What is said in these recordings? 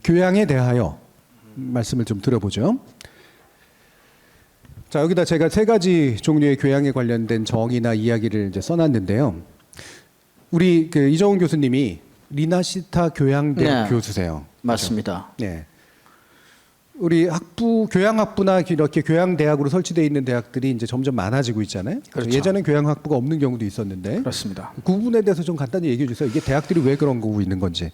교양에 대하여 말씀을 좀 드려보죠. 자, 여기다 제가 세 가지 종류의 교양에 관련된 정의나 이야기를 이제 써놨는데요. 우리 그 이정훈 교수님이 리나시타 교양대학 네. 교수세요. 맞습니다. 네. 우리 학부, 교양학부나 이렇게 교양대학으로 설치되어 있는 대학들이 이제 점점 많아지고 있잖아요. 그렇죠. 예전엔 교양학부가 없는 경우도 있었는데 그렇습니다. 그 부분에 대해서 좀 간단히 얘기해 주세요. 이게 대학들이 왜 그런 거고 있는 건지.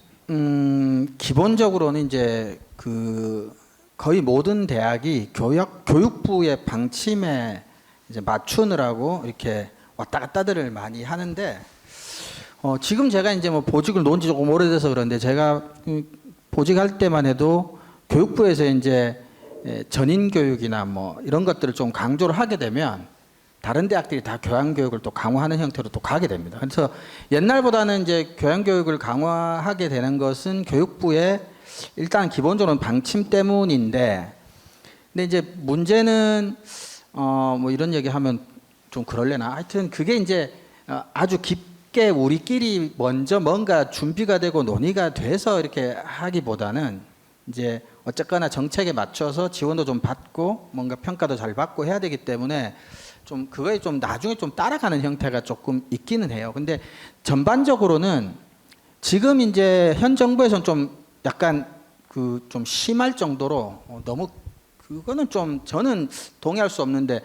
기본적으로는 이제 그 거의 모든 대학이 교육부의 방침에 이제 맞추느라고 이렇게 왔다 갔다들을 많이 하는데 지금 제가 이제 뭐 보직을 놓은 지 조금 오래돼서 그런데 제가 보직할 때만 해도 교육부에서 이제 전인 교육이나 뭐 이런 것들을 좀 강조를 하게 되면 다른 대학들이 다 교양 교육을 또 강화하는 형태로 또 가게 됩니다. 그래서 옛날보다는 이제 교양 교육을 강화하게 되는 것은 교육부의 일단 기본적으로는 방침 때문인데, 근데 이제 문제는 뭐 이런 얘기하면 좀 그럴래나. 하여튼 그게 이제 아주 깊게 우리끼리 먼저 뭔가 준비가 되고 논의가 돼서 이렇게 하기보다는 이제 어쨌거나 정책에 맞춰서 지원도 좀 받고 뭔가 평가도 잘 받고 해야 되기 때문에 좀 그거에 좀 나중에 좀 따라가는 형태가 조금 있기는 해요. 근데 전반적으로는 지금 이제 현 정부에서는 좀 약간 그 좀 심할 정도로 너무 그거는 좀 저는 동의할 수 없는데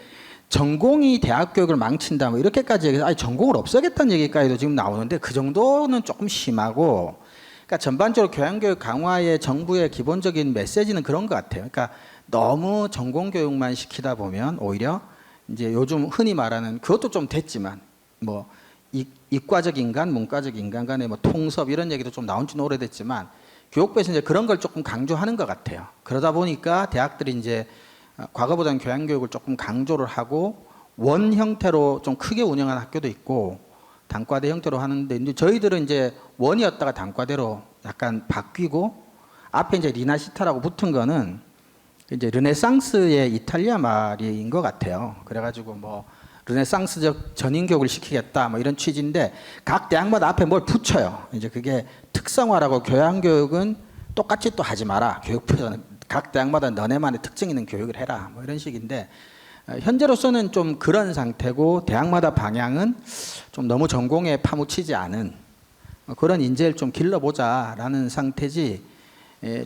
전공이 대학 교육을 망친다 뭐 이렇게까지 얘기해서 아니 전공을 없애겠다는 얘기까지도 지금 나오는데 그 정도는 조금 심하고, 그러니까 전반적으로 교양교육 강화의 정부의 기본적인 메시지는 그런 것 같아요. 그러니까 너무 전공 교육만 시키다 보면 오히려 이제 요즘 흔히 말하는 그것도 좀 됐지만 뭐 이과적 인간, 문과적 인간 간의 뭐 통섭 이런 얘기도 좀 나온 지는 오래됐지만 교육부에서 이제 그런 걸 조금 강조하는 것 같아요. 그러다 보니까 대학들이 이제 과거보다는 교양교육을 조금 강조를 하고 원 형태로 좀 크게 운영하는 학교도 있고 단과대 형태로 하는데, 이제 저희들은 이제 원이었다가 단과대로 약간 바뀌고 앞에 이제 리나시타라고 붙은 거는 이제 르네상스의 이탈리아 말인 것 같아요. 그래가지고 뭐 르네상스적 전인교육을 시키겠다 뭐 이런 취지인데 각 대학마다 앞에 뭘 붙여요. 이제 그게 특성화라고, 교양교육은 똑같이 또 하지 마라. 교육부에서는 각 대학마다 너네만의 특징 있는 교육을 해라. 뭐 이런 식인데 현재로서는 좀 그런 상태고 대학마다 방향은 좀 너무 전공에 파묻히지 않은 그런 인재를 좀 길러보자라는 상태지.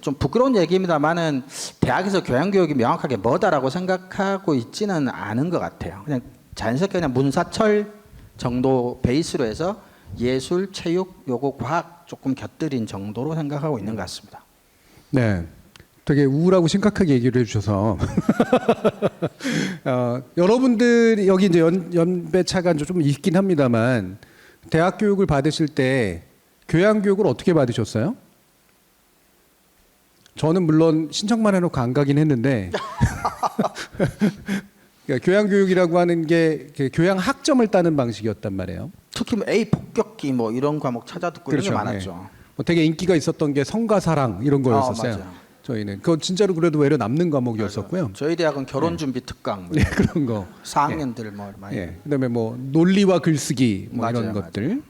좀 부끄러운 얘기입니다만은 대학에서 교양교육이 명확하게 뭐다라고 생각하고 있지는 않은 것 같아요. 그냥 자연스럽게 그냥 문사철 정도 베이스로 해서 예술, 체육, 요거 과학 조금 곁들인 정도로 생각하고 있는 것 같습니다. 네. 되게 우울하고 심각하게 얘기를 해주셔서 여러분들이 여기 이제 연배 차가 좀 있긴 합니다만 대학 교육을 받으실 때 교양 교육을 어떻게 받으셨어요? 저는 물론 신청만 해놓고 안 가긴 했는데 그러니까 교양 교육이라고 하는 게 교양 학점을 따는 방식이었단 말이에요. 특히 뭐 A 폭격기 뭐 이런 과목 찾아 듣고 그렇죠. 이런 게 많았죠. 네. 뭐 되게 인기가 있었던 게 성과 사랑 이런 거였었어요. 맞아요. 저희는 그건 진짜로 그래도 외려 남는 과목이었었고요. 저희 대학은 결혼 준비 특강, 뭐 네, 그런 거. 4학년들 뭐 많이. 예. 그다음에 뭐 논리와 글쓰기 뭐 맞아요, 이런 맞아요. 것들.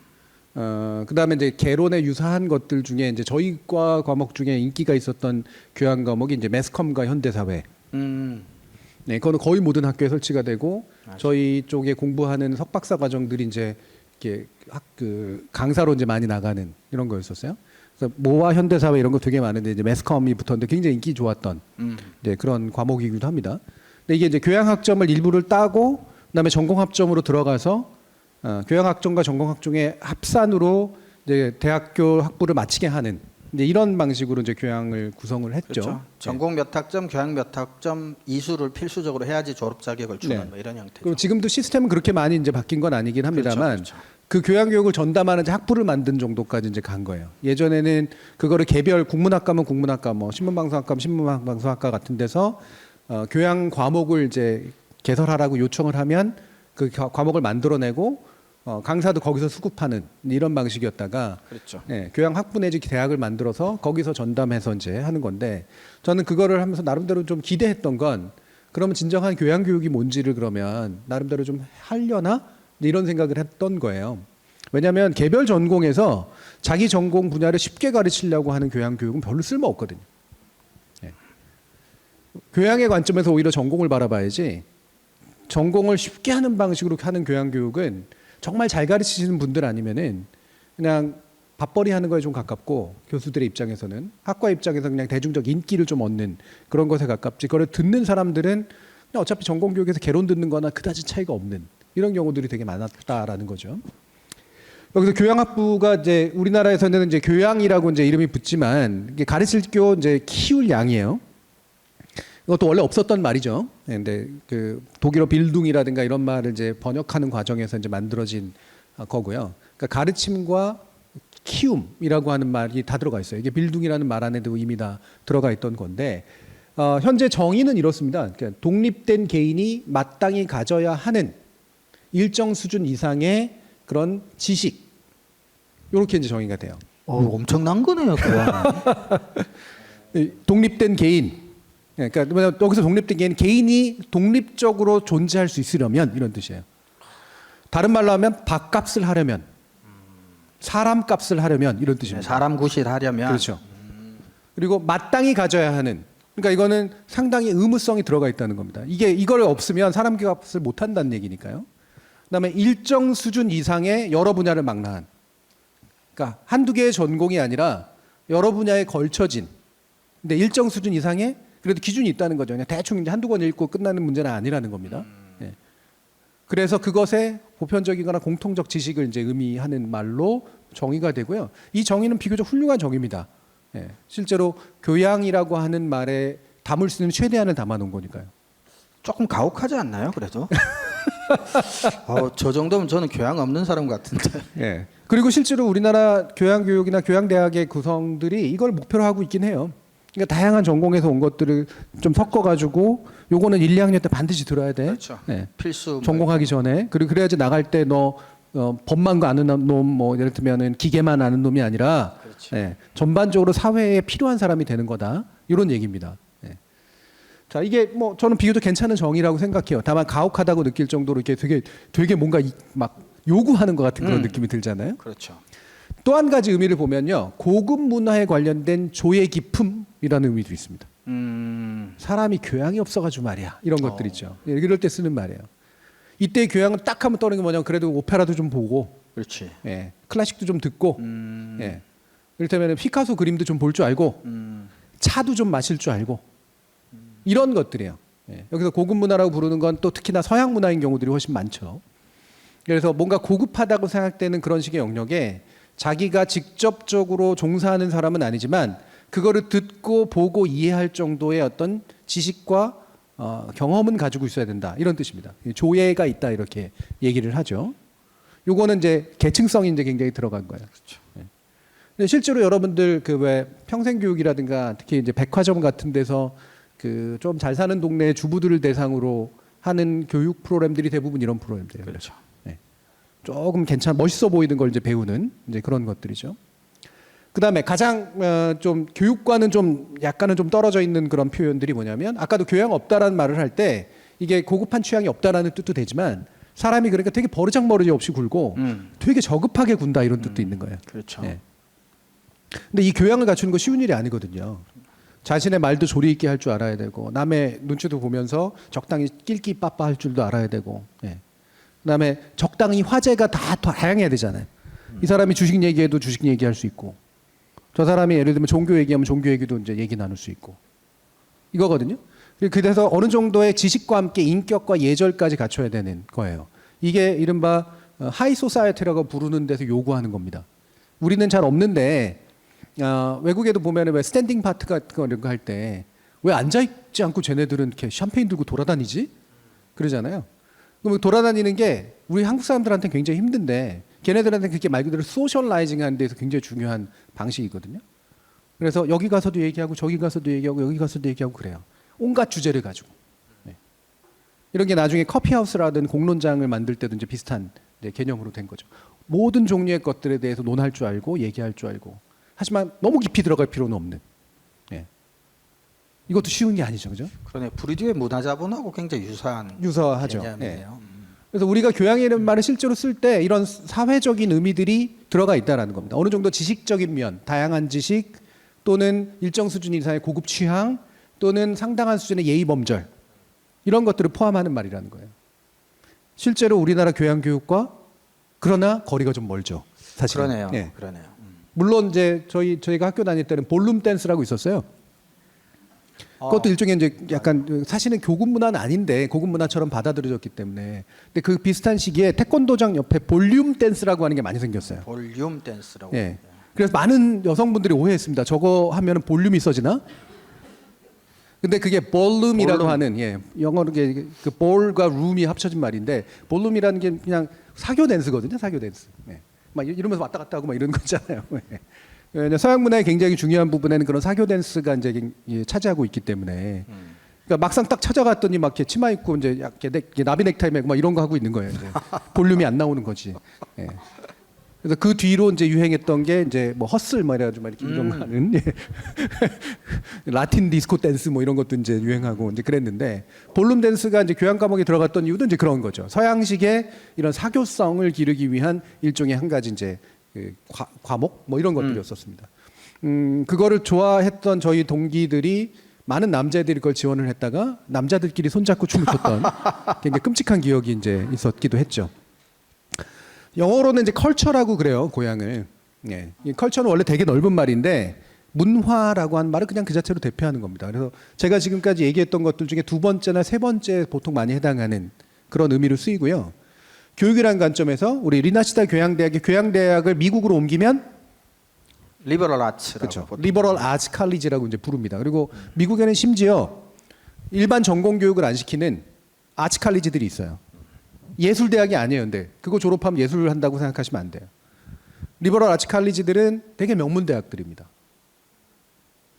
그다음에 이제 개론에 유사한 것들 중에 이제 저희 과 과목 중에 인기가 있었던 교양 과목이 이제 매스컴과 현대사회. 네, 그거는 거의 모든 학교에 설치가 되고 맞아요. 저희 쪽에 공부하는 석박사 과정들이 이제 이렇게 강사로 이제 많이 나가는 이런 거였었어요. 그래서 모와 현대사회 이런 거 되게 많은데 이제 매스컴이 붙었는데 굉장히 인기 좋았던 이제 그런 과목이기도 합니다. 근데 이게 이제 교양학점을 일부를 따고 그다음에 전공학점으로 들어가서 교양학점과 전공학점의 합산으로 이제 대학교 학부를 마치게 하는 이제 이런 방식으로 이제 교양을 구성을 했죠. 그렇죠. 전공 몇 학점, 교양 몇 학점 이수를 필수적으로 해야지 졸업 자격을 주는 네. 뭐 이런 형태죠. 그리고 지금도 시스템은 그렇게 많이 이제 바뀐 건 아니긴 합니다만 그렇죠. 그 교양 교육을 전담하는 이제 학부를 만든 정도까지 이제 간 거예요. 예전에는 그거를 개별 국문학과면 국문학과, 뭐 신문방송학과면 신문방송학과 같은 데서 교양 과목을 이제 개설하라고 요청을 하면 그 과목을 만들어내고 강사도 거기서 수급하는 이런 방식이었다가 그렇죠. 예, 교양 학부 내지 대학을 만들어서 거기서 전담해서 이제 하는 건데 저는 그거를 하면서 나름대로 좀 기대했던 건 그러면 진정한 교양 교육이 뭔지를 그러면 나름대로 좀 하려나 이런 생각을 했던 거예요. 왜냐하면 개별 전공에서 자기 전공 분야를 쉽게 가르치려고 하는 교양 교육은 별로 쓸모 없거든요. 교양의 관점에서 오히려 전공을 바라봐야지 전공을 쉽게 하는 방식으로 하는 교양 교육은 정말 잘 가르치시는 분들 아니면은 그냥 밥벌이 하는 거에 좀 가깝고 교수들의 입장에서는 학과 입장에서 그냥 대중적 인기를 좀 얻는 그런 것에 가깝지 그걸 듣는 사람들은 그냥 어차피 전공 교육에서 개론 듣는 거나 그다지 차이가 없는 이런 경우들이 되게 많았다라는 거죠. 여기서 교양학부가 이제 우리나라에서는 이제 교양이라고 이제 이름이 붙지만 이게 가르칠 교 이제 키울 양이에요. 이것도 원래 없었던 말이죠. 근데 그 독일어 빌둥이라든가 이런 말을 이제 번역하는 과정에서 이제 만들어진 거고요. 그러니까 가르침과 키움이라고 하는 말이 다 들어가 있어요. 이게 빌둥이라는 말 안에도 이미 다 들어가 있던 건데 현재 정의는 이렇습니다. 그러니까 독립된 개인이 마땅히 가져야 하는 일정 수준 이상의 그런 지식 이렇게 이제 정의가 돼요. 엄청난 거네요, 교양. 독립된 개인. 그러니까 여기서 독립된 개인이 독립적으로 존재할 수 있으려면 이런 뜻이에요. 다른 말로 하면 밥값을 하려면, 사람 값을 하려면 이런 뜻입니다. 사람 구실하려면. 그렇죠. 그리고 마땅히 가져야 하는. 그러니까 이거는 상당히 의무성이 들어가 있다는 겁니다. 이걸 없으면 사람 값을 못 한다는 얘기니까요. 그다음에 일정 수준 이상의 여러 분야를 망라한. 그러니까 한두 개의 전공이 아니라 여러 분야에 걸쳐진. 근데 일정 수준 이상의 그래도 기준이 있다는 거죠. 그냥 대충 이제 한두 권 읽고 끝나는 문제는 아니라는 겁니다. 예. 그래서 그것에 보편적이거나 공통적 지식을 이제 의미하는 말로 정의가 되고요. 이 정의는 비교적 훌륭한 정의입니다. 예. 실제로 교양이라고 하는 말에 담을 수 있는 최대한을 담아놓은 거니까요. 조금 가혹하지 않나요, 그래도? 저 정도면 저는 교양 없는 사람 같은데. 예. 그리고 실제로 우리나라 교양교육이나 교양대학의 구성들이 이걸 목표로 하고 있긴 해요. 그러니까 다양한 전공에서 온 것들을 좀 섞어가지고 요거는 1, 2학년 때 반드시 들어야 돼. 그렇죠. 예. 필수. 전공하기 전에. 그리고 그래야지 나갈 때 너 법만 아는 놈, 뭐 예를 들면은 기계만 아는 놈이 아니라 예. 전반적으로 사회에 필요한 사람이 되는 거다. 이런 얘기입니다. 예. 자, 이게 뭐 저는 비교적 괜찮은 정의라고 생각해요. 다만 가혹하다고 느낄 정도로 이렇게 되게 뭔가 막 요구하는 것 같은 그런 느낌이 들잖아요. 그렇죠. 또 한 가지 의미를 보면요. 고급 문화에 관련된 조예 기품이라는 의미도 있습니다. 사람이 교양이 없어가지고 말이야. 이런 것들 있죠. 예, 이럴 때 쓰는 말이에요. 이때 교양은 딱 하면 떠오르는 게 뭐냐면 그래도 오페라도 좀 보고 그렇지. 예, 클래식도 좀 듣고 예, 이를테면 피카소 그림도 좀 볼 줄 알고 차도 좀 마실 줄 알고 이런 것들이에요. 예, 여기서 고급 문화라고 부르는 건 또 특히나 서양 문화인 경우들이 훨씬 많죠. 그래서 뭔가 고급하다고 생각되는 그런 식의 영역에 자기가 직접적으로 종사하는 사람은 아니지만 그거를 듣고 보고 이해할 정도의 어떤 지식과 경험은 가지고 있어야 된다 이런 뜻입니다. 조예가 있다 이렇게 얘기를 하죠. 요거는 이제 계층성이 이제 굉장히 들어간 거예요. 그렇죠. 근데 실제로 여러분들 그 왜 평생교육이라든가 특히 이제 백화점 같은 데서 그 좀 잘 사는 동네 주부들을 대상으로 하는 교육 프로그램들이 대부분 이런 프로그램들이에요. 그렇죠. 네. 조금 멋있어 보이는 걸 이제 배우는 이제 그런 것들이죠. 그다음에 가장 좀 교육과는 좀 약간은 좀 떨어져 있는 그런 표현들이 뭐냐면 아까도 교양 없다라는 말을 할 때 이게 고급한 취향이 없다라는 뜻도 되지만 사람이 그러니까 되게 버르장머리 없이 굴고 되게 저급하게 군다 이런 뜻도 있는 거예요. 그렇죠. 네. 근데 이 교양을 갖추는 거 쉬운 일이 아니거든요. 자신의 말도 조리 있게 할 줄 알아야 되고 남의 눈치도 보면서 적당히 낄끼 빠빠 할 줄도 알아야 되고 예. 그다음에 적당히 화제가 다 다양해야 되잖아요. 이 사람이 주식 얘기해도 주식 얘기할 수 있고 저 사람이 예를 들면 종교 얘기하면 종교 얘기도 이제 얘기 나눌 수 있고 이거거든요. 그래서 어느 정도의 지식과 함께 인격과 예절까지 갖춰야 되는 거예요. 이게 이른바 하이 소사이어티라고 부르는 데서 요구하는 겁니다. 우리는 잘 없는데 외국에도 보면은 왜 스탠딩 파트 같은 거 이런 거 할 때 왜 앉아 있지 않고 쟤네들은 이렇게 샴페인 들고 돌아다니지? 그러잖아요. 그럼 돌아다니는 게 우리 한국 사람들한테 굉장히 힘든데 걔네들한테 그게 말 그대로 소셜라이징 하는 데서 굉장히 중요한 방식이거든요. 그래서 여기 가서도 얘기하고 저기 가서도 얘기하고 여기 가서도 얘기하고 그래요. 온갖 주제를 가지고. 네. 이런 게 나중에 커피하우스라든 공론장을 만들 때도 이제 비슷한 개념으로 된 거죠. 모든 종류의 것들에 대해서 논할 줄 알고 얘기할 줄 알고 하지만 너무 깊이 들어갈 필요는 없는. 예. 이것도 쉬운 게 아니죠, 그죠? 그러네. 부르디유의 문화자본하고 굉장히 유사하죠. 개념이네요. 그래서 우리가 교양이라는 말을 실제로 쓸 때 이런 사회적인 의미들이 들어가 있다라는 겁니다. 어느 정도 지식적인 면, 다양한 지식 또는 일정 수준 이상의 고급 취향 또는 상당한 수준의 예의 범절 이런 것들을 포함하는 말이라는 거예요. 실제로 우리나라 교양 교육과 그러나 거리가 좀 멀죠. 사실. 그러네요. 예. 그러네요. 물론 이제 저희가 학교 다닐 때는 볼룸 댄스라고 있었어요. 그것도 일종의 이제 약간 사실은 교급 문화는 아닌데 고급 문화처럼 받아들여졌기 때문에. 근데 그 비슷한 시기에 태권도장 옆에 볼륨 댄스라고 하는 게 많이 생겼어요. 볼륨 댄스라고. 예. 그래서 많은 여성분들이 오해했습니다. 저거 하면은 볼륨이 써지나? 근데 그게 볼룸이라고 볼룸. 하는 영어로 그 볼과 룸이 합쳐진 말인데 볼룸이라는 게 그냥 사교 댄스거든요. 사교 댄스. 예. 막 이러면서 왔다 갔다 하고 막 이런 거잖아요. 예. 왜냐면 서양 문화의 굉장히 중요한 부분에는 그런 사교 댄스가 이제 차지하고 있기 때문에. 그러니까 막상 딱 찾아갔더니 막 이렇게 치마 입고 이제 이렇게 나비 넥타이 메고 막 이런 거 하고 있는 거예요. 이제. 볼륨이 안 나오는 거지. 예. 그래서 그 뒤로 이제 유행했던 게 이제 뭐 헛슬 뭐 이래가지고 막 이렇게 이런 거 하는 예. 라틴 디스코 댄스 뭐 이런 것도 이제 유행하고 이제 그랬는데 볼룸 댄스가 이제 교양 과목에 들어갔던 이유도 이제 그런 거죠. 서양식의 이런 사교성을 기르기 위한 일종의 한 가지 이제 그 과목 뭐 이런 것들이었었습니다. 그거를 좋아했던 저희 동기들이 많은 남자애들이 그걸 지원을 했다가 남자들끼리 손잡고 춤을 췄던 굉장히 끔찍한 기억이 이제 있었기도 했죠. 영어로는 이제 컬처라고 그래요, 고향을. 예. 이 컬처는 원래 되게 넓은 말인데 문화라고 하는 말을 그냥 그 자체로 대표하는 겁니다. 그래서 제가 지금까지 얘기했던 것들 중에 두 번째나 세 번째 보통 많이 해당하는 그런 의미로 쓰이고요. 교육이라는 관점에서 우리 리나시타 교양대학의 교양대학을 미국으로 옮기면 리버럴 아츠라고. 그렇죠. 리버럴 아츠 칼리지라고 이제 부릅니다. 그리고 미국에는 심지어 일반 전공 교육을 안 시키는 아츠 칼리지들이 있어요. 예술 대학이 아니에요. 근데 그거 졸업하면 예술을 한다고 생각하시면 안 돼요. 리버럴 아츠 칼리지들은 되게 명문 대학들입니다.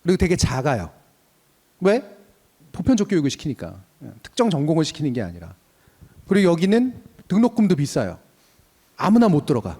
그리고 되게 작아요. 왜? 보편적 교육을 시키니까. 특정 전공을 시키는 게 아니라. 그리고 여기는 등록금도 비싸요. 아무나 못 들어가.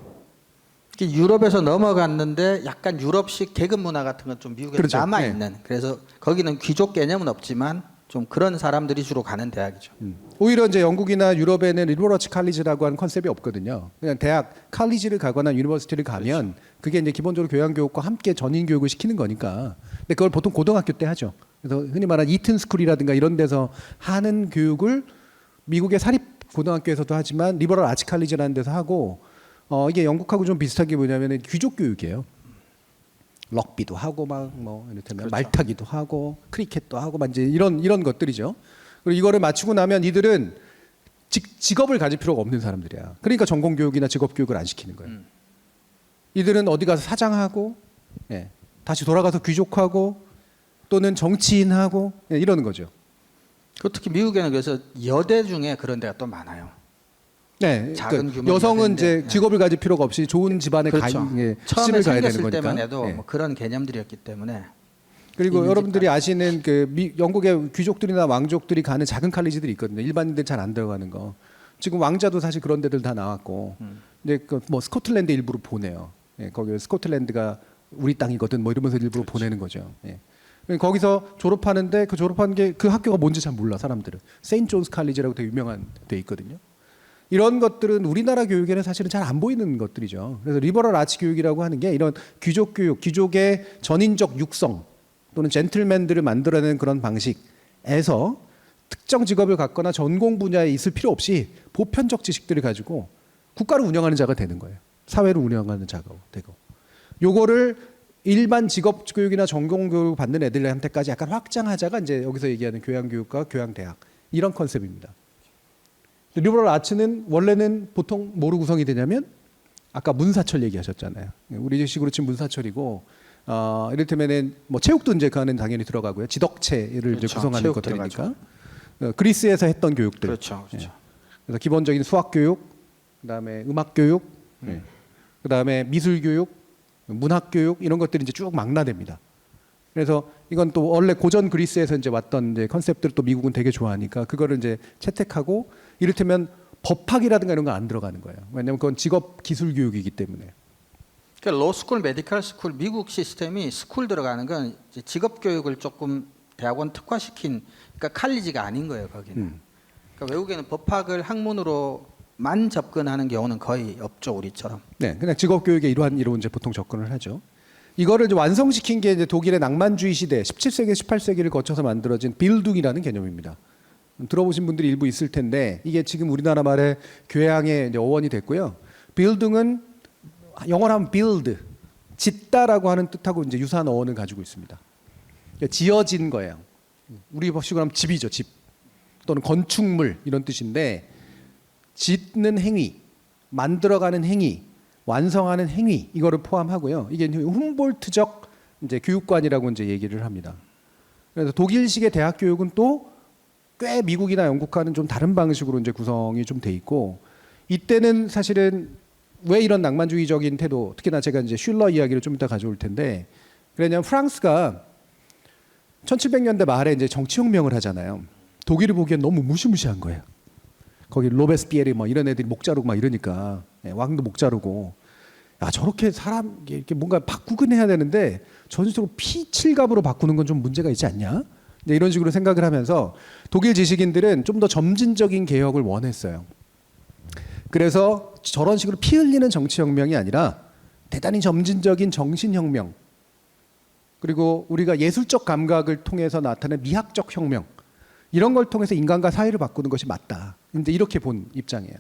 유럽에서 넘어갔는데 약간 유럽식 계급 문화 같은 건 좀 미국에 그렇죠. 남아 있는. 그래서 거기는 귀족 개념은 없지만 좀 그런 사람들이 주로 가는 대학이죠. 오히려 이제 영국이나 유럽에는 리버럴 아츠 칼리지라고 하는 컨셉이 없거든요. 그냥 대학 칼리지를 가거나 유니버시티를 가면 그게 이제 기본적으로 교양 교육과 함께 전인 교육을 시키는 거니까. 근데 그걸 보통 고등학교 때 하죠. 그래서 흔히 말하는 이튼 스쿨이라든가 이런 데서 하는 교육을 미국의 사립 고등학교에서도 하지만 리버럴 아츠 칼리지라는 데서 하고 이게 영국하고 좀 비슷한 게 뭐냐면은 귀족 교육이에요. 럭비도 하고 막 뭐 이를테면 그렇죠. 말타기도 하고 크리켓도 하고 막 이제 이런 것들이죠. 그리고 이거를 마치고 나면 이들은 직업을 가질 필요가 없는 사람들이야. 그러니까 전공 교육이나 직업 교육을 안 시키는 거예요. 이들은 어디 가서 사장하고 예, 다시 돌아가서 귀족하고 또는 정치인하고 예, 이러는 거죠. 그 특히 미국에는 그래서 여대 중에 그런 데가 또 많아요. 네, 작은 그 규모의 여성은 여대인데, 이제 직업을 가질 필요가 없이 좋은 집안에 그렇죠. 처음에 시집을 가야 되는 생겼을 거니까. 때만 해도 예. 뭐 그런 개념들이었기 때문에. 그리고 이미지가. 여러분들이 아시는 그 영국의 귀족들이나 왕족들이 가는 작은 칼리지들이 있거든요. 일반인들 잘 안 들어가는 거. 지금 왕자도 사실 그런 데들 다 나왔고, 이제 그 뭐 스코틀랜드 일부러 보내요. 예, 거기 스코틀랜드가 우리 땅이거든. 뭐 이러면서 일부러 보내는 거죠. 예. 거기서 졸업하는데 그 졸업한 게 그 학교가 뭔지 잘 몰라 사람들은. 세인트 존스 칼리지라고 되게 유명한 데 있거든요. 이런 것들은 우리나라 교육에는 사실은 잘 안 보이는 것들이죠. 그래서 리버럴 아츠 교육이라고 하는 게 이런 귀족 교육, 귀족의 전인적 육성 또는 젠틀맨들을 만들어내는 그런 방식에서 특정 직업을 갖거나 전공 분야에 있을 필요 없이 보편적 지식들을 가지고 국가를 운영하는 자가 되는 거예요. 사회를 운영하는 자가 되고. 요거를 일반 직업 교육이나 전공 교육 받는 애들한테까지 약간 확장하자가 이제 여기서 얘기하는 교양 교육과 교양 대학 이런 컨셉입니다. 리버럴 아츠는 원래는 보통 뭐로 구성이 되냐면 아까 문사철 얘기하셨잖아요. 우리 식으로 치면 문사철이고 이를테면은 뭐 체육도 이제 그 안에 당연히 들어가고요. 지덕체를 그렇죠. 이제 구성하는 체육 것들이니까 그리스에서 했던 교육들. 그렇죠, 그렇죠. 예. 그래서 기본적인 수학 교육, 그다음에 음악 교육, 그다음에 미술 교육, 문학 교육 이런 것들이 이제 쭉 망라됩니다. 그래서 이건 또 원래 고전 그리스에서 이제 왔던 이제 컨셉들을 또 미국은 되게 좋아하니까 그거를 이제 채택하고 이를테면 법학이라든가 이런 거 안 들어가는 거예요. 왜냐하면 그건 직업 기술 교육이기 때문에. 그러니까 로스쿨, 메디컬 스쿨 미국 시스템이 스쿨 들어가는 건 이제 직업 교육을 조금 대학원 특화시킨 그러니까 칼리지가 아닌 거예요 거기는. 그러니까 외국에는 법학을 학문으로만 접근하는 경우는 거의 없죠 우리처럼. 네, 그냥 직업 교육의 일환으로 이제 보통 접근을 하죠. 이거를 이제 완성시킨 게 이제 독일의 낭만주의 시대 17세기, 18세기를 거쳐서 만들어진 빌둥이라는 개념입니다. 들어보신 분들이 일부 있을 텐데 이게 지금 우리나라 말의 교양의 이제 어원이 됐고요. 빌둥은 영어로 하면 build, 짓다라고 하는 뜻하고 이제 유사한 어원을 가지고 있습니다. 그러니까 지어진 거예요. 우리 식으로 하면 집이죠, 집. 또는 건축물 이런 뜻인데 짓는 행위, 만들어가는 행위, 완성하는 행위 이거를 포함하고요. 이게 훔볼트적 이제 교육관이라고 이제 얘기를 합니다. 그래서 독일식의 대학 교육은 또 꽤 미국이나 영국과는 좀 다른 방식으로 이제 구성이 좀 돼 있고 이때는 사실은 왜 이런 낭만주의적인 태도, 특히나 제가 이제 슐러 이야기를 좀 이따 가져올 텐데 그러냐면 프랑스가 1700년대 말에 이제 정치혁명을 하잖아요. 독일이 보기엔 너무 무시무시한 거예요. 거기 로베스피에르 뭐 이런 애들이 목 자르고 막 이러니까 왕도 목 자르고 야 저렇게 사람 이렇게 뭔가 바꾸긴 해야 되는데 전술적으로 피칠갑으로 바꾸는 건 좀 문제가 있지 않냐? 이제 이런 식으로 생각을 하면서 독일 지식인들은 좀 더 점진적인 개혁을 원했어요. 그래서 저런 식으로 피 흘리는 정치혁명이 아니라 대단히 점진적인 정신혁명 그리고 우리가 예술적 감각을 통해서 나타낸 미학적 혁명 이런 걸 통해서 인간과 사회를 바꾸는 것이 맞다. 이제 이렇게 본 입장이에요.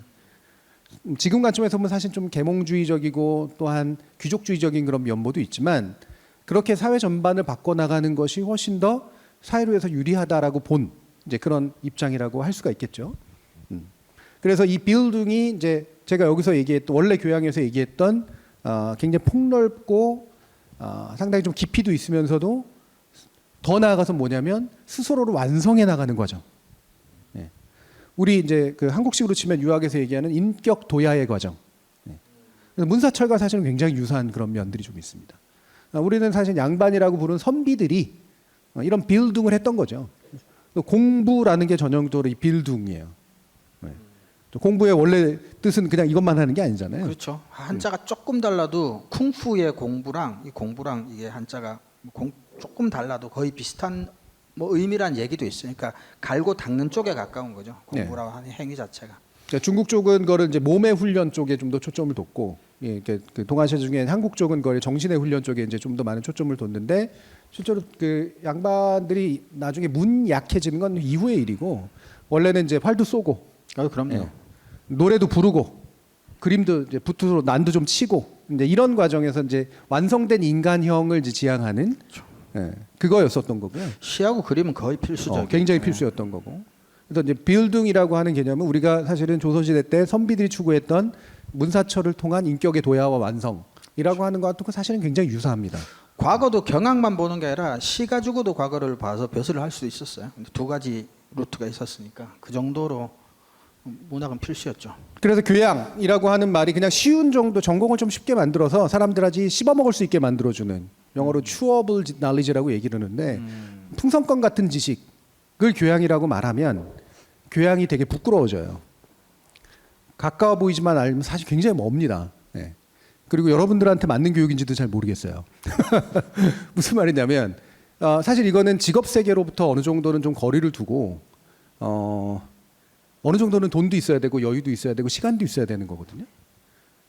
지금 관점에서 보면 사실 좀 계몽주의적이고 또한 귀족주의적인 그런 면모도 있지만 그렇게 사회 전반을 바꿔나가는 것이 훨씬 더 사회로 해서 유리하다라고 본 이제 그런 입장이라고 할 수가 있겠죠. 그래서 이 빌딩이 이제 제가 여기서 얘기했던 원래 교양에서 얘기했던 굉장히 폭넓고 상당히 좀 깊이도 있으면서도 더 나아가서 뭐냐면 스스로를 완성해 나가는 과정. 예. 우리 이제 그 한국식으로 치면 유학에서 얘기하는 인격 도야의 과정. 예. 그래서 문사철과 사실은 굉장히 유사한 그런 면들이 좀 있습니다. 우리는 사실 양반이라고 부르는 선비들이 이런 빌딩을 했던 거죠. 공부라는 게 전형적으로 이 빌딩이에요. 예. 공부의 원래 뜻은 그냥 이것만 하는 게 아니잖아요. 그렇죠. 한자가 조금 달라도 쿵푸의 공부랑 이 공부랑 이게 한자가 조금 달라도 거의 비슷한 뭐 의미란 얘기도 있어요. 그러니까 갈고 닦는 쪽에 가까운 거죠. 공부라고 하는 행위 자체가. 그러니까 중국 쪽은 그거를 이제 몸의 훈련 쪽에 좀 더 초점을 뒀고, 예, 그 동아시아 중에 한국 쪽은 그걸 정신의 훈련 쪽에 이제 좀 더 많은 초점을 뒀는데 실제로 그 양반들이 나중에 문 약해지는 건 이후의 일이고 원래는 이제 활도 쏘고, 그럼요. 예, 노래도 부르고, 그림도 이제 붓으로 난도 좀 치고, 이제 이런 과정에서 이제 완성된 인간형을 이제 지향하는. 그렇죠. 예, 그거였었던 거고요. 시하고 그림은 거의 필수적이에요. 굉장히 필수였던 거고. 그래서 이제 빌딩이라고 하는 개념은 우리가 사실은 조선시대 때 선비들이 추구했던 문사철을 통한 인격의 도야와 완성이라고 하는 것과 사실은 굉장히 유사합니다. 과거도 경악만 보는 게 아니라 시 가지고도 과거를 봐서 벼슬을 할 수도 있었어요. 근데 두 가지 루트가 있었으니까 그 정도로 문학은 필수였죠. 그래서 교양이라고 하는 말이 그냥 쉬운 정도 전공을 좀 쉽게 만들어서 사람들이 씹어먹을 수 있게 만들어주는 영어로 chewable knowledge라고 얘기를 하는데 풍선껌 같은 지식을 교양이라고 말하면 교양이 되게 부끄러워져요. 가까워 보이지만 알면 사실 굉장히 멉니다. 네. 그리고 여러분들한테 맞는 교육인지도 잘 모르겠어요. 무슨 말이냐면 사실 이거는 직업 세계로부터 어느 정도는 좀 거리를 두고 어느 정도는 돈도 있어야 되고 여유도 있어야 되고 시간도 있어야 되는 거거든요.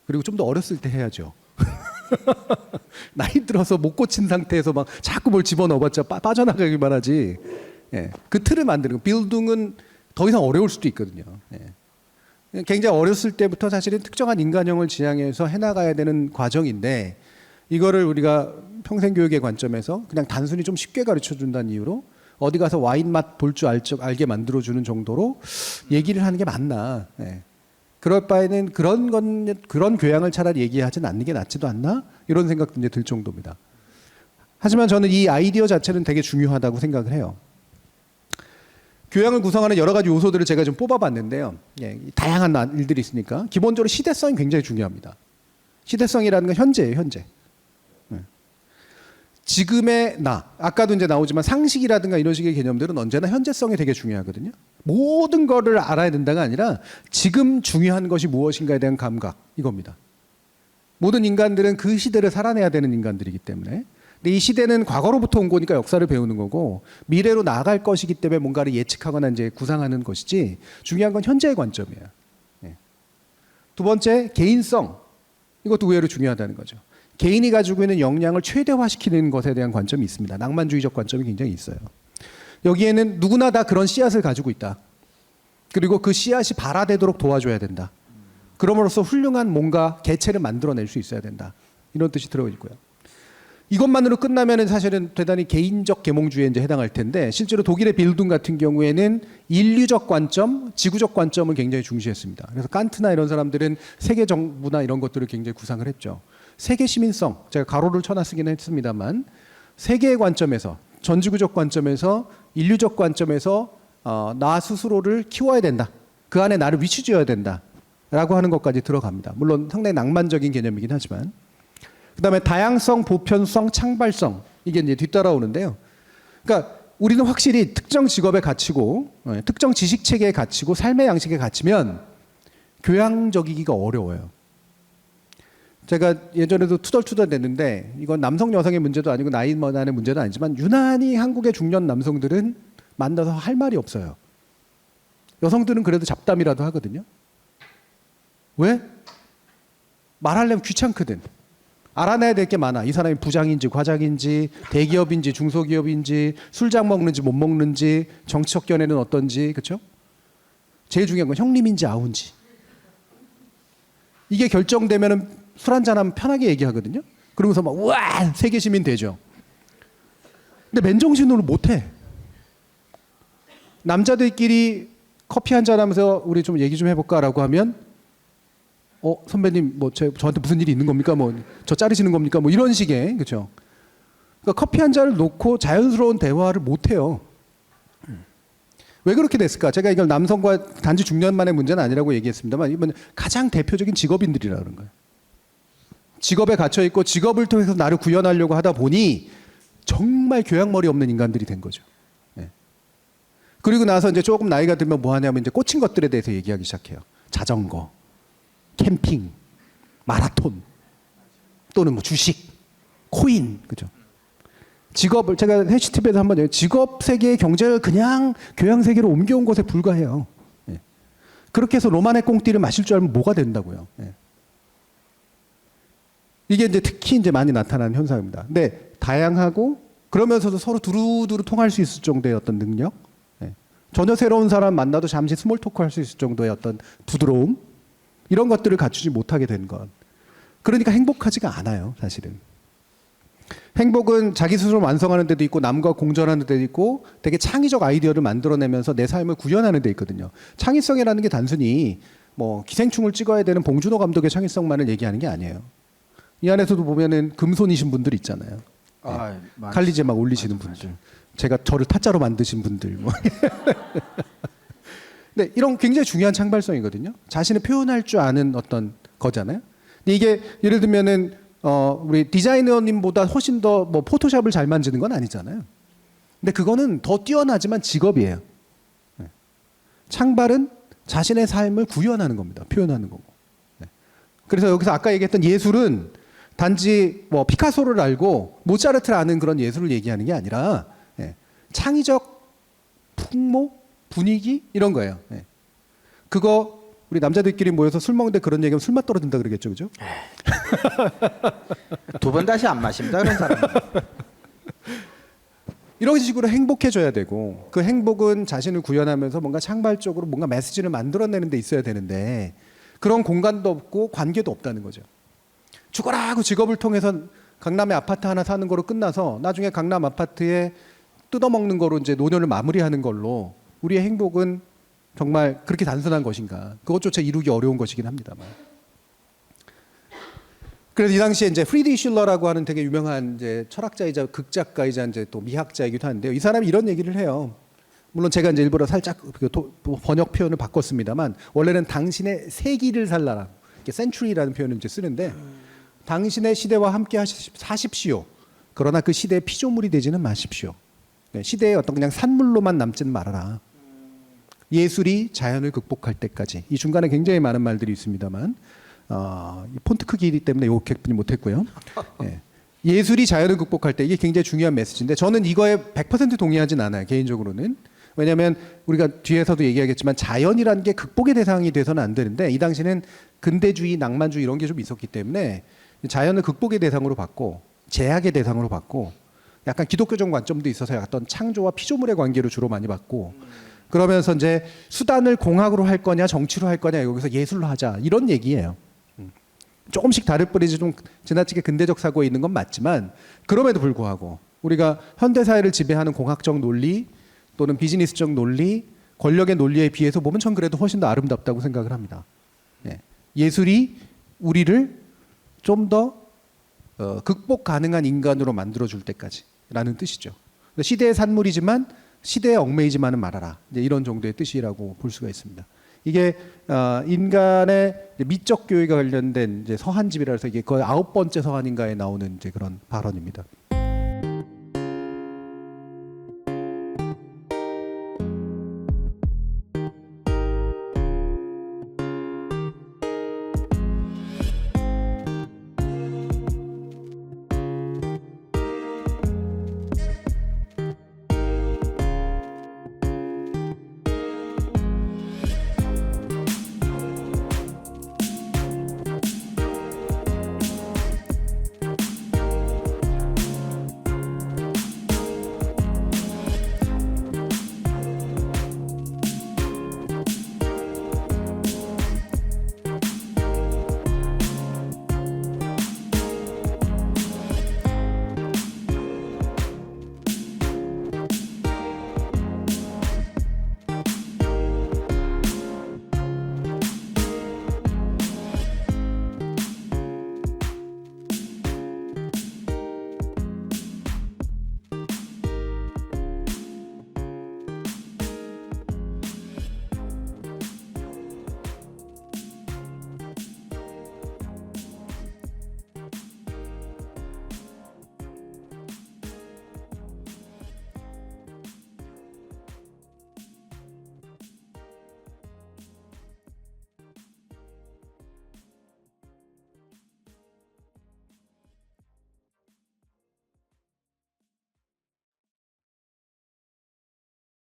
그리고 좀 더 어렸을 때 해야죠. 나이 들어서 못 고친 상태에서 막 자꾸 뭘 집어넣어봤자 빠져나가기만 하지. 예. 그 틀을 만드는 거. 빌딩은 더 이상 어려울 수도 있거든요. 예. 굉장히 어렸을 때부터 사실은 특정한 인간형을 지향해서 해나가야 되는 과정인데 이거를 우리가 평생교육의 관점에서 그냥 단순히 좀 쉽게 가르쳐준다는 이유로 어디 가서 와인 맛 볼 줄 알게 만들어주는 정도로 얘기를 하는 게 맞나. 예. 그럴 바에는 그런 교양을 차라리 얘기하진 않는 게 낫지도 않나? 이런 생각도 이제 들 정도입니다. 하지만 저는 이 아이디어 자체는 되게 중요하다고 생각을 해요. 교양을 구성하는 여러 가지 요소들을 제가 좀 뽑아봤는데요. 예, 다양한 일들이 있으니까 기본적으로 시대성이 굉장히 중요합니다. 시대성이라는 건 현재예요, 현재. 예. 지금의 나, 아까도 이제 나오지만 상식이라든가 이런 식의 개념들은 언제나 현재성이 되게 중요하거든요. 모든 거를 알아야 된다가 아니라 지금 중요한 것이 무엇인가에 대한 감각, 이겁니다. 모든 인간들은 그 시대를 살아내야 되는 인간들이기 때문에. 근데 이 시대는 과거로부터 온 거니까 역사를 배우는 거고 미래로 나아갈 것이기 때문에 뭔가를 예측하거나 이제 구상하는 것이지 중요한 건 현재의 관점이에요. 예. 두 번째, 개인성. 이것도 의외로 중요하다는 거죠. 개인이 가지고 있는 역량을 최대화시키는 것에 대한 관점이 있습니다. 낭만주의적 관점이 굉장히 있어요. 여기에는 누구나 다 그런 씨앗을 가지고 있다. 그리고 그 씨앗이 발화되도록 도와줘야 된다. 그럼으로써 훌륭한 뭔가 개체를 만들어낼 수 있어야 된다. 이런 뜻이 들어있고요. 이것만으로 끝나면은 사실은 대단히 개인적 계몽주의에 이제 해당할 텐데 실제로 독일의 빌둔 같은 경우에는 인류적 관점, 지구적 관점을 굉장히 중시했습니다. 그래서 칸트나 이런 사람들은 세계 정부나 이런 것들을 굉장히 구상을 했죠. 세계 시민성, 제가 가로를 쳐놨으긴 했습니다만 세계의 관점에서, 전지구적 관점에서, 인류적 관점에서 나 스스로를 키워야 된다. 그 안에 나를 위치지어야 된다. 라고 하는 것까지 들어갑니다. 물론 상당히 낭만적인 개념이긴 하지만. 그 다음에 다양성, 보편성, 창발성. 이게 이제 뒤따라오는데요. 그러니까 우리는 확실히 특정 직업에 갇히고, 특정 지식 체계에 갇히고, 삶의 양식에 갇히면 교양적이기가 어려워요. 제가 예전에도 투덜투덜 냈는데 이건 남성 여성의 문제도 아니고 나이 많은 문제도 아니지만 유난히 한국의 중년 남성들은 만나서 할 말이 없어요. 여성들은 그래도 잡담이라도 하거든요. 왜? 말하려면 귀찮거든. 알아내야 될 게 많아. 이 사람이 부장인지 과장인지 대기업인지 중소기업인지 술장 먹는지 못 먹는지 정치적 견해는 어떤지, 그렇죠? 제일 중요한 건 형님인지 아우인지. 이게 결정되면은 술 한잔하면 편하게 얘기하거든요. 그러면서 막 우와 세계 시민 되죠. 근데 맨정신으로 못해. 남자들끼리 커피 한잔 하면서 우리 좀 얘기 좀 해볼까라고 하면 선배님 뭐 저한테 무슨 일이 있는 겁니까? 뭐 저 자르시는 겁니까? 뭐 이런 식의, 그렇죠? 그러니까 커피 한 잔을 놓고 자연스러운 대화를 못 해요. 왜 그렇게 됐을까? 제가 이걸 남성과 단지 중년만의 문제는 아니라고 얘기했습니다만 이번 가장 대표적인 직업인들이라는 거예요. 직업에 갇혀 있고 직업을 통해서 나를 구현하려고 하다 보니 정말 교양머리 없는 인간들이 된 거죠. 네. 그리고 나서 이제 조금 나이가 들면 뭐 하냐면 이제 꽂힌 것들에 대해서 얘기하기 시작해요. 자전거, 캠핑, 마라톤, 또는 뭐 주식, 코인, 그죠? 직업을 제가 해시TV에서 한번 직업 세계의 경제를 그냥 교양 세계로 옮겨온 것에 불과해요. 예. 그렇게 해서 로마네 꽁띠를 마실 줄 알면 뭐가 된다고요? 예. 이게 이제 특히 이제 많이 나타나는 현상입니다. 근데 다양하고 그러면서도 서로 두루두루 통할 수 있을 정도의 어떤 능력, 예. 전혀 새로운 사람 만나도 잠시 스몰 토크 할 수 있을 정도의 어떤 부드러움, 이런 것들을 갖추지 못하게 된 것. 그러니까 행복하지가 않아요, 사실은. 행복은 자기 스스로 완성하는 데도 있고 남과 공존하는 데도 있고 되게 창의적 아이디어를 만들어내면서 내 삶을 구현하는 데 있거든요. 창의성이라는 게 단순히 뭐 기생충을 찍어야 되는 봉준호 감독의 창의성만을 얘기하는 게 아니에요. 이 안에서도 보면은 금손이신 분들 있잖아요. 네. 칼리제 막 올리시는 분들. 제가 저를 타짜로 만드신 분들. 뭐. 네, 이런 굉장히 중요한 창발성이거든요. 자신을 표현할 줄 아는 어떤 거잖아요. 근데 이게 예를 들면은 우리 디자이너님보다 훨씬 더 뭐 포토샵을 잘 만드는 건 아니잖아요. 근데 그거는 더 뛰어나지만 직업이에요. 네. 창발은 자신의 삶을 구현하는 겁니다. 표현하는 거고. 네. 그래서 여기서 아까 얘기했던 예술은 단지 뭐 피카소를 알고 모차르트를 아는 그런 예술을 얘기하는 게 아니라 창의적 풍모, 분위기 이런 거예요. 그거 우리 남자들끼리 모여서 술 먹는데 그런 얘기하면 술맛 떨어진다 그러겠죠, 그죠? 두 번 다시 안 마십니다, 그런 사람. 이런 식으로 행복해져야 되고 그 행복은 자신을 구현하면서 뭔가 창발적으로 뭔가 메시지를 만들어내는 데 있어야 되는데 그런 공간도 없고 관계도 없다는 거죠. 죽어라 하고 직업을 통해서 강남에 아파트 하나 사는 거로 끝나서 나중에 강남 아파트에 뜯어먹는 거로 이제 노년을 마무리하는 걸로 우리의 행복은 정말 그렇게 단순한 것인가? 그것조차 이루기 어려운 것이긴 합니다만. 그래서 이 당시에 이제 프리드리히 슐러라고 하는 되게 유명한 이제 철학자이자 극작가이자 이제 또 미학자이기도 한데요. 이 사람이 이런 얘기를 해요. 물론 제가 이제 일부러 살짝 번역 표현을 바꿨습니다만 원래는 당신의 세기를 살라라. 센츄리라는 표현을 이제 쓰는데 당신의 시대와 함께 사십시오. 그러나 그 시대의 피조물이 되지는 마십시오. 시대의 어떤 그냥 산물로만 남지는 말아라. 예술이 자연을 극복할 때까지. 이 중간에 굉장히 많은 말들이 있습니다만 폰트 크기 때문에 이거 객분이 못했고요. 예술이 자연을 극복할 때 이게 굉장히 중요한 메시지인데 저는 이거에 100% 동의하진 않아요. 개인적으로는. 왜냐하면 우리가 뒤에서도 얘기하겠지만 자연이라는 게 극복의 대상이 돼서는 안 되는데 이 당시는 근대주의, 낭만주의 이런 게 좀 있었기 때문에 자연을 극복의 대상으로 봤고 제약의 대상으로 봤고 약간 기독교적 관점도 있어서 어떤 창조와 피조물의 관계로 주로 많이 봤고 그러면서 이제 수단을 공학으로 할 거냐 정치로 할 거냐 여기서 예술로 하자 이런 얘기예요. 조금씩 다를 뿐이지 좀 지나치게 근대적 사고에 있는 건 맞지만 그럼에도 불구하고 우리가 현대 사회를 지배하는 공학적 논리 또는 비즈니스적 논리, 권력의 논리에 비해서 보면 전 그래도 훨씬 더 아름답다고 생각을 합니다. 예. 예술이 우리를 좀 더 극복 가능한 인간으로 만들어줄 때까지라는 뜻이죠. 시대의 산물이지만 시대에 얽매이지만은 말아라. 이제 이런 정도의 뜻이라고 볼 수가 있습니다. 이게 인간의 미적 교육에 관련된 이제 서한집이라 해서 이게 거의 9번째 서한인가에 나오는 이제 그런 발언입니다.